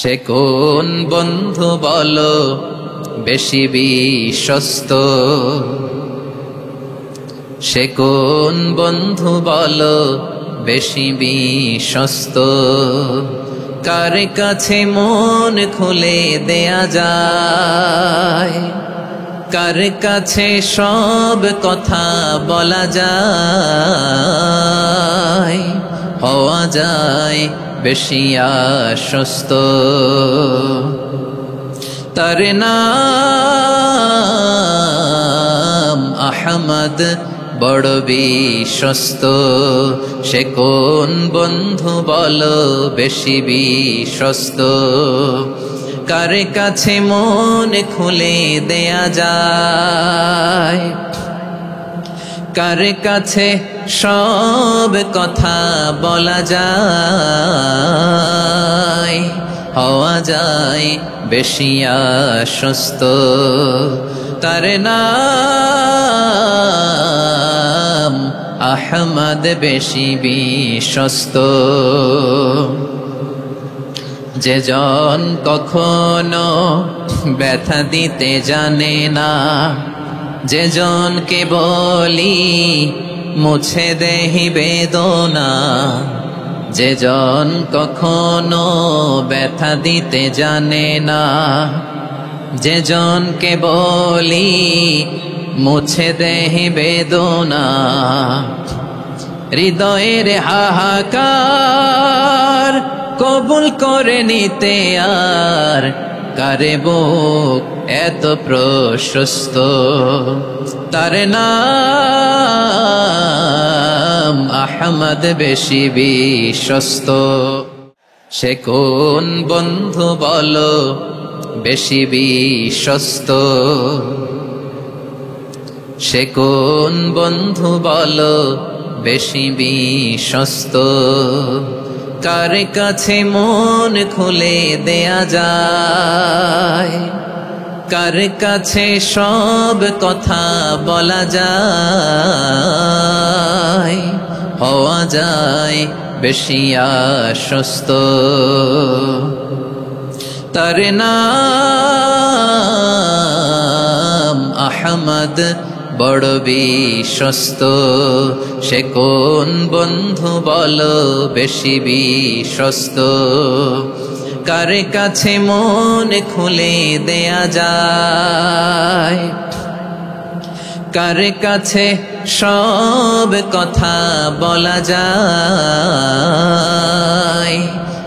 সে কোন বন্ধু বলো বেশি বিশ্বস্ত, সে কোন বন্ধু বলো বেশি বিশ্বস্ত, কার কাছে মন খুলে দেয়া যায়, কার কাছে সব কথা বলা যায়, হওয়া যায় বেশি আশ্বস্ত। তার নাম আহমদ, বড় বিশ্বস্ত। সে কোন বন্ধু বলো বেশি বিশ্বস্ত, কার কাছে মন খুলে দেয়া যায়, কার কাছে সব কথা বলা যায়, হওয়া যায় বেশি আশ্বস্ত। তার নাম আহমদ, বেশি বিশ্বস্ত। যে জন কখনো ব্যথা দিতে জানে না, যে জনকে বলি মুছে দেহি বেদনা, যে জন কখনো ব্যথা দিতে জানে না, যে জনকে বলি মুছে দেহি বেদনা, হৃদয়ের হাহাকার কবুল করে নিতে আর কারে বুক এত প্রশস্ত। তার নাম আহমদ, বেশি বিশ্বস্ত। সে কোন বন্ধু বলো বেশি বিশ্বস্ত, সে কোন বন্ধু বলো বেশি বিশ্বস্ত, কার কাছে মন খুলে দেয়া যায়, কার কাছে সব কথা বলা যায়, হওয়া যায় বেশি আশ্বস্ত। তার নাম আহমদ, বড় বিশ্বস্ত। সে কোন বন্ধু বলো বেশি বিশ্বস্ত, কার কাছে মন খুলে দেয়া যায়, কার কাছে সব কথা বলা যায়,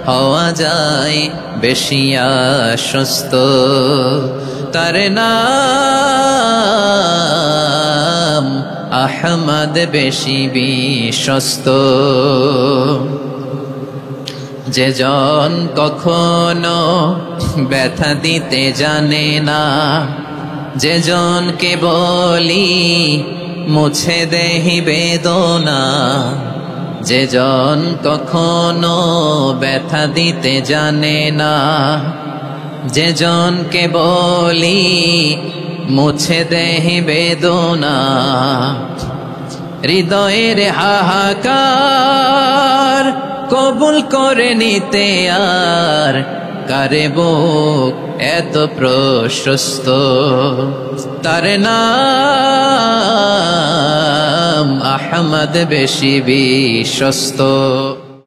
হওয়া যায় বেশি আশ্বস্ত। তার নাম আহমদ, বেশি বিশ্বস্ত। যে জন কখনো ব্যথা দিতে জানে না, যে জনকে বলি মুছে দেহি বেদনা, যে জন কখনো ব্যথা দিতে জানে না, যে জনকে বলি মুছে দেহি বেদনা, হৃদয়ের হাহাকার কবুল করে নিতে আর কারে বুক এত প্রশস্ত। তার নাম আহমদ, বেশি বিশ্বস্ত।